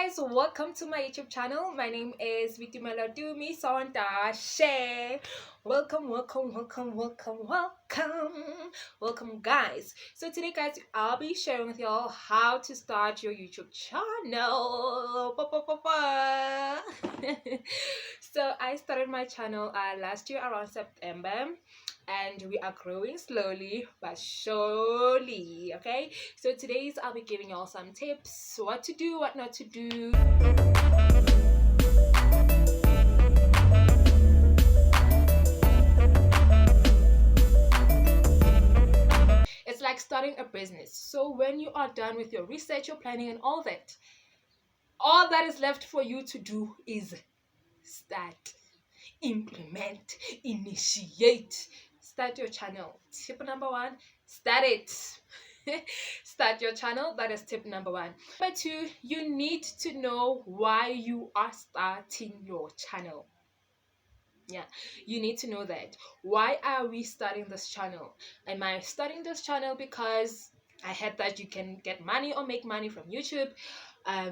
guys, welcome to my YouTube channel. My name is Vitimela Dumi Sonda Share. Welcome guys. So today guys, I'll be sharing with y'all how to start your YouTube channel. So I started my channel last year around September, and we are growing slowly but surely. Okay, so today's I'll be giving y'all some tips, what to do, what not to do. It's like starting a business. So when you are done with your research, your planning and all that is left for you to do is start, implement, initiate, start your channel. Tip number one, start it. Start your channel. That is tip number one. Number two, you need to know why you are starting your channel. Yeah, you need to know that. Why are we starting this channel? Am I starting this channel because I heard that you can get money or make money from YouTube? I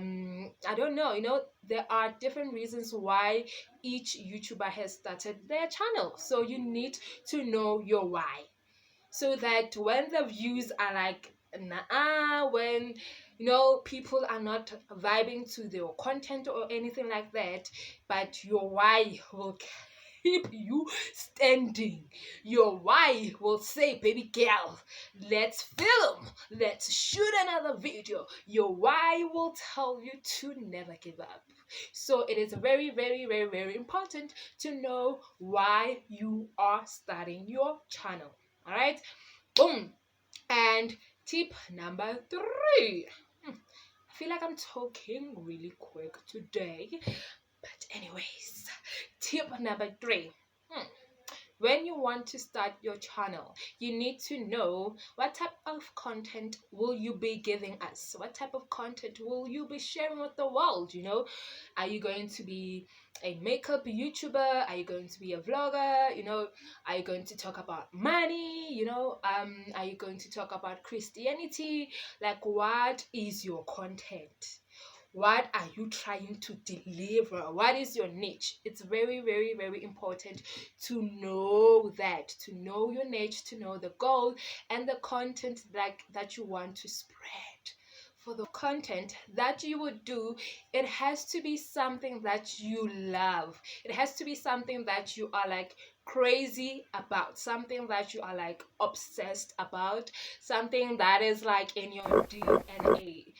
don't know. There are different reasons why each YouTuber has started their channel. So you need to know your why, so that when the views are like nah, when people are not vibing to their content or anything like that, but your why will keep you standing. Your why will say, baby girl, let's film, let's shoot another video. Your why will tell you to never give up. So it is very, very, very, very important to know why you are starting your channel. All right, boom. And tip number three. I feel like I'm talking really quick today, but anyways, tip number three. When you want to start your channel, you need to know what type of content will you be giving us. What type of content will you be sharing with the world? Are you going to be a makeup YouTuber? Are you going to be a vlogger? Are you going to talk about money? Are you going to talk about Christianity? Like, what is your content? What are you trying to deliver? What is your niche? It's very, very, very important to know that, to know your niche, to know the goal and the content that you want to spread. For the content that you would do, it has to be something that you love. It has to be something that you are like crazy about, something that you are like obsessed about, something that is like in your DNA.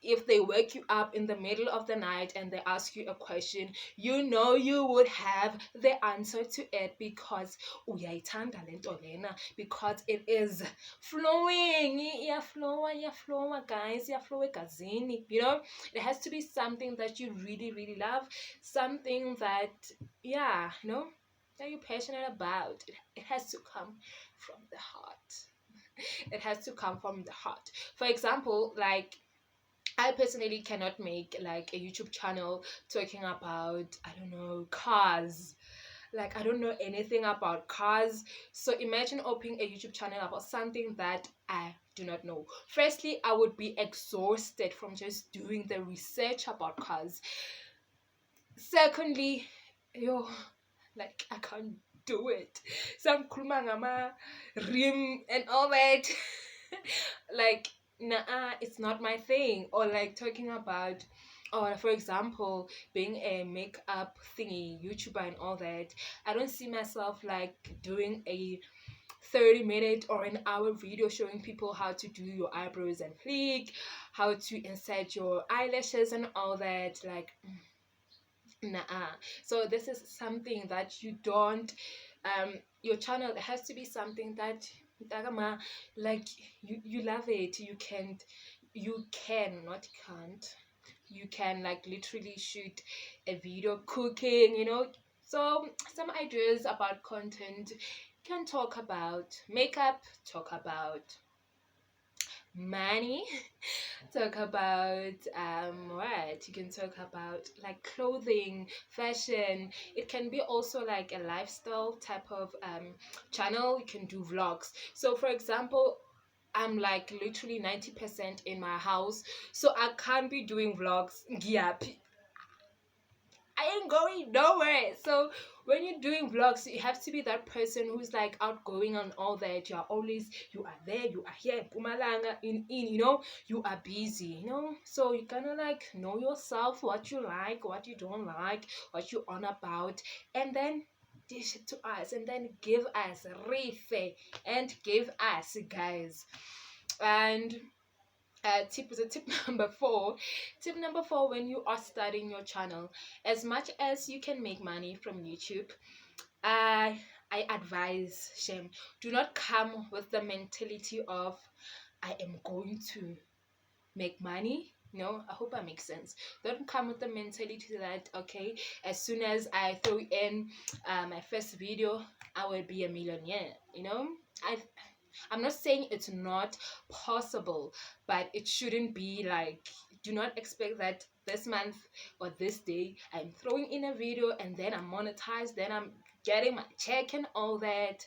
If they wake you up in the middle of the night and they ask you a question, you would have the answer to it, because uyayithanda lento lena, because it is flowing. Iyaflowa guys, iyaflowa egazini. It has to be something that you really, really love, something that that you're passionate about. It has to come from the heart. It has to come from the heart. For example, like, I personally cannot make like a YouTube channel talking about, I don't know, cars. Like, I don't know anything about cars. So imagine opening a YouTube channel about something that I do not know. Firstly, I would be exhausted from just doing the research about cars. Secondly, like, I can't do it. Some kulmangama rim and all that. Like, nah, it's not my thing. Or like talking about, or for example, being a makeup thingy YouTuber and all that. I don't see myself like doing a 30-minute or an hour video showing people how to do your eyebrows and flick, how to insert your eyelashes and all that. Like, nah. So this is something that you don't your channel has to be something that like you love it. You can like literally shoot a video cooking. So some ideas about content: you can talk about makeup, talk about money, talk about what you can talk about, like clothing, fashion. It can be also like a lifestyle type of channel. You can do vlogs. So for example, I'm like literally 90% in my house, so I can't be doing vlogs. Yeah, I ain't going nowhere. So when you're doing vlogs, you have to be that person who's like outgoing and all that. You are there, you are here, Pumalanga, you are busy, So you kind of like know yourself, what you like, what you don't like, what you're on about, and then dish it to us, and then give us refe, and give us, guys. And tip number four. Tip number four: when you are starting your channel, as much as you can make money from YouTube, I advise, Shem, do not come with the mentality of I am going to make money. I hope that makes sense. Don't come with the mentality that, okay, as soon as I throw in my first video, I will be a millionaire. I I'm not saying it's not possible, but it shouldn't be like, do not expect that this month or this day I'm throwing in a video and then I'm monetized, then I'm getting my check and all that.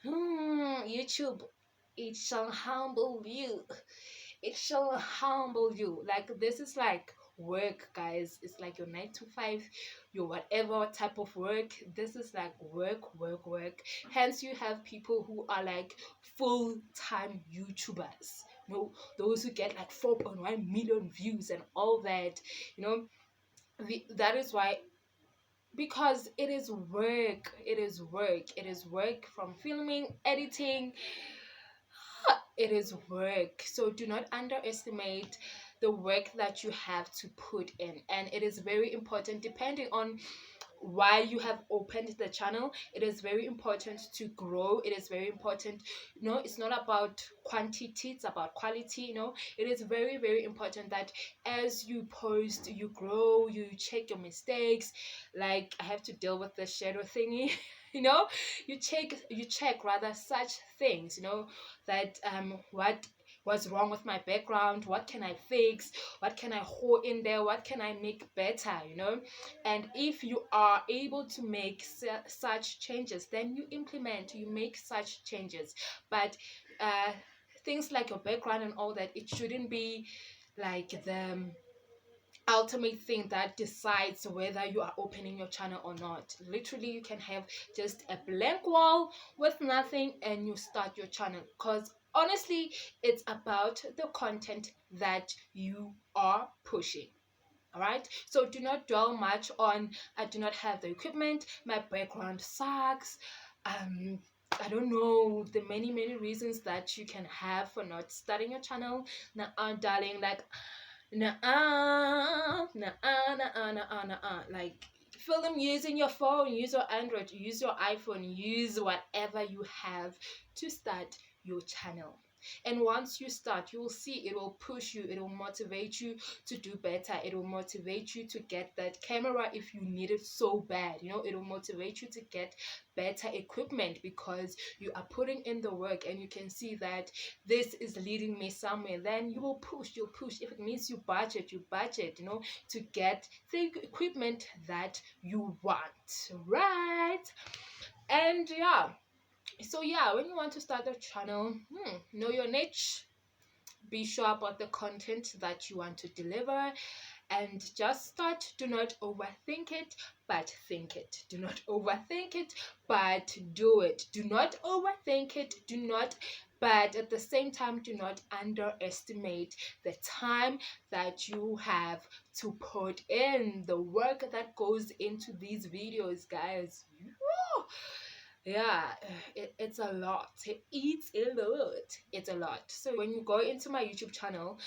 YouTube, it shall humble you. It shall humble you. Like, this is like work, guys. It's like your 9 to 5, your whatever type of work. This is like work. Hence you have people who are like full-time YouTubers, those who get like 4.1 million views and all that. That is why, because it is work from filming, editing. It is work. So do not underestimate the work that you have to put in. And it is very important, depending on why you have opened the channel. It is very important to grow. It is very important. It's not about quantity, it's about quality. It is very, very important that as you post, you grow, you check your mistakes. Like, I have to deal with the shadow thingy. You check rather such things, that what was wrong with my background, what can I fix, what can I hold in there, what can I make better. And if you are able to make such changes, then you make such changes. But things like your background and all that, it shouldn't be like the ultimate thing that decides whether you are opening your channel or not. Literally, you can have just a blank wall with nothing and you start your channel, because honestly, it's about the content that you are pushing. All right, so do not dwell much on I do not have the equipment, my background sucks. I don't know, the many reasons that you can have for not starting your channel. Now, darling, like, like, film using your phone, use your Android, use your iPhone, use whatever you have to start your channel. And once you start, you will see it will push you, it will motivate you to do better. It will motivate you to get that camera if you need it so bad. It will motivate you to get better equipment because you are putting in the work and you can see that this is leading me somewhere. Then you'll push. If it means you budget, to get the equipment that you want, right? And yeah, so yeah, when you want to start a channel, know your niche, be sure about the content that you want to deliver, and just start. Do not overthink it, but think it. Do not overthink it, but do it. Do not overthink it, but at the same time, do not underestimate the time that you have to put in, the work that goes into these videos, guys. Yeah, it's a lot. It's a lot. So when you go into my YouTube channel,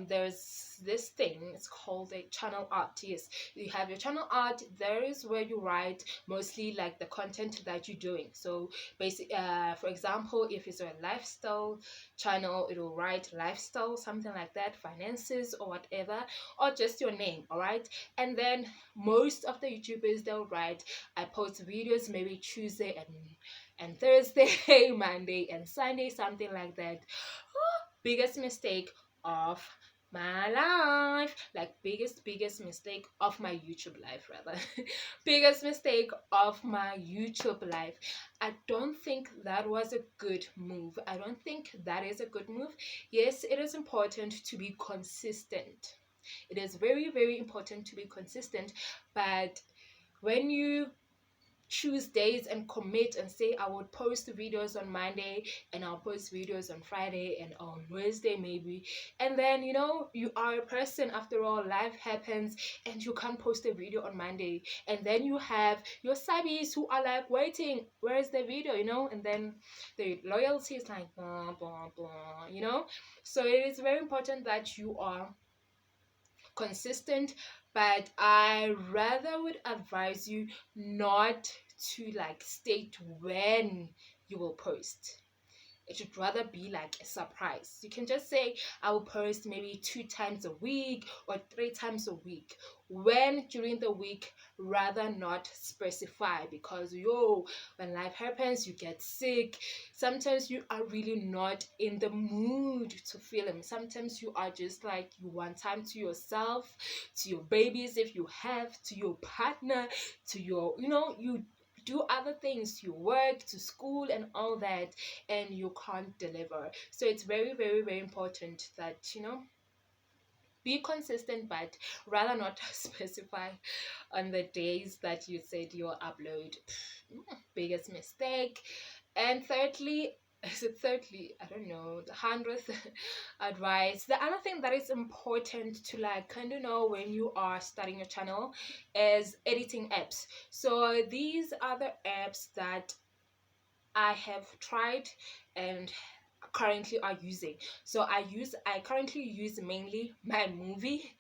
there's this thing, it's called a channel art. Yes, you have your channel art. There is where you write mostly like the content that you're doing. So basically, for example, if it's a lifestyle channel, it will write lifestyle, something like that, finances or whatever, or just your name. All right. And then most of the YouTubers, they'll write, I post videos maybe Tuesday and Thursday, Monday and Sunday, something like that. Biggest mistake of my life, like biggest mistake of my YouTube life, rather. Biggest mistake of my YouTube life. I don't think that was a good move. I don't think that is a good move. Yes, it is important to be consistent. It is very important to be consistent, but when you choose days and commit and say I would post videos on Monday and I'll post videos on Friday and on Wednesday maybe, and then you are a person, after all, life happens and you can't post a video on Monday, and then you have your subbies who are like waiting, where's the video, and then the loyalty is like blah blah blah. So it is very important that you are consistent, but I rather would advise you not to like state when you will post. It should rather be like a surprise. You can just say I will post maybe 2 times a week or 3 times a week. When during the week, rather not specify, because when life happens, you get sick. Sometimes you are really not in the mood to film. Sometimes you are just like, you want time to yourself, to your babies if you have, to your partner, to your you do other things, you work, to school and all that, and you can't deliver. So it's very important that be consistent, but rather not specify on the days that you said you'll upload. Biggest mistake. And thirdly, is it thirdly? I don't know. The 100th advice. The other thing that is important to like kind of know when you are starting your channel is editing apps. So these are the apps that I have tried and currently are using. So I currently use mainly my movie.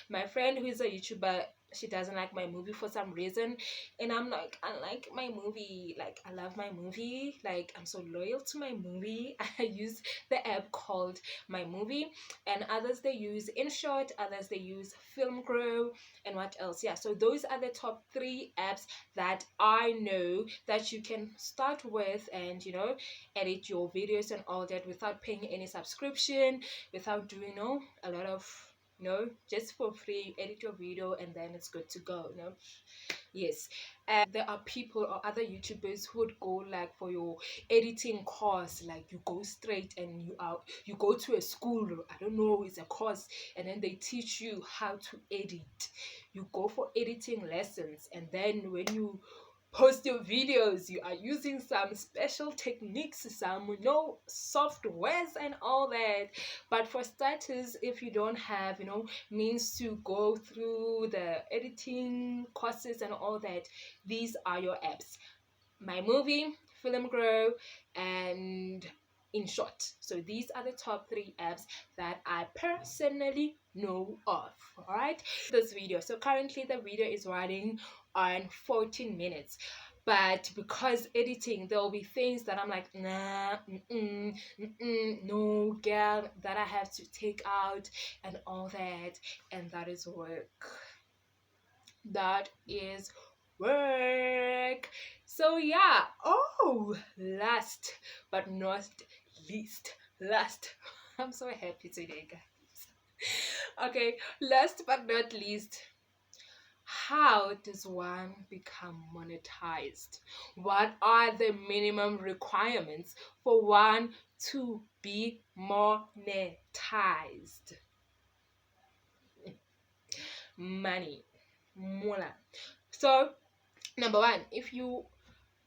My friend who is a YouTuber, she doesn't like my movie for some reason, and I'm like, I like my movie, like I love my movie, like I'm so loyal to my movie. I use the app called My Movie, and others they use Inshot, others they use Filmgro, and what else? Yeah, so those are the top 3 apps that I know that you can start with, and edit your videos and all that without paying any subscription, without doing a lot of just for free. Edit your video and then it's good to go. Yes. And there are people or other YouTubers who would go like for your editing course, like you go straight and you go to a school, I don't know, it's a course, and then they teach you how to edit. You go for editing lessons, and then when you post your videos, you are using some special techniques, some softwares and all that. But for starters, if you don't have means to go through the editing courses and all that, these are your apps: My Movie, Filmgro, and Inshot. So these are the top 3 apps that I personally know of. All right, this video, so currently the video is running on 14 minutes, but because editing, there will be things that I'm like, nah, no girl, that I have to take out and all that, and that is work. That is work. So yeah. Oh, last but not least, I'm so happy today, guys. Okay, last but not least, how does one become monetized? What are the minimum requirements for one to be monetized? Money, moolah. So number 1, if you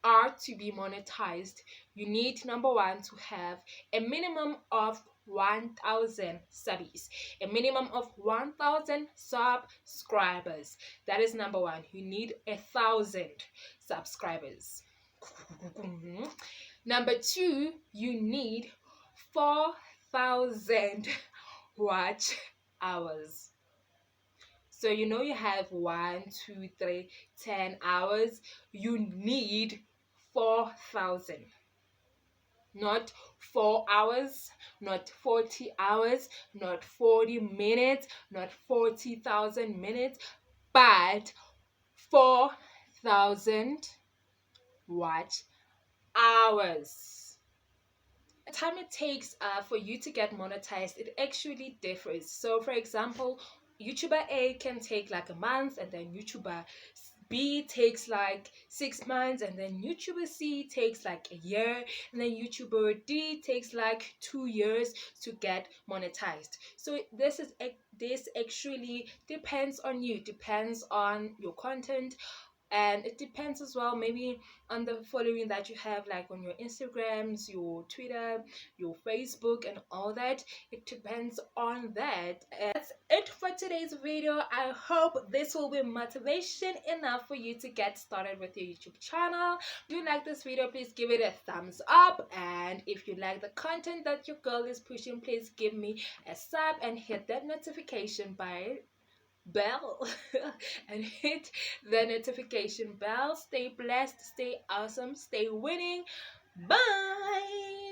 are to be monetized, you need, number 1, to have a minimum of 1,000 subbies, a minimum of 1,000 subscribers. That is number 1. You need 1,000 subscribers. Number 2, you need 4,000 watch hours. So you have 1, 2, 3, 10 hours. You need 4,000. Not 4 hours, not 40 hours, not 40 minutes, not 40,000 minutes, but 4,000 watch hours. Time it takes for you to get monetized, it actually differs. So for example, YouTuber A can take like a month, and then YouTuber B takes like 6 months, and then YouTuber C takes like a year, and then YouTuber D takes like 2 years to get monetized. So this actually depends on you, depends on your content, and it depends as well maybe on the following that you have, like on your Instagrams, your Twitter, your Facebook, and all that. It depends on that. And that's it for today's video. I hope this will be motivation enough for you to get started with your YouTube channel. If you like this video, please give it a thumbs up, and if you like the content that your girl is pushing, please give me a sub and hit that notification bell and hit the notification bell. Stay blessed, stay awesome, stay winning. Bye.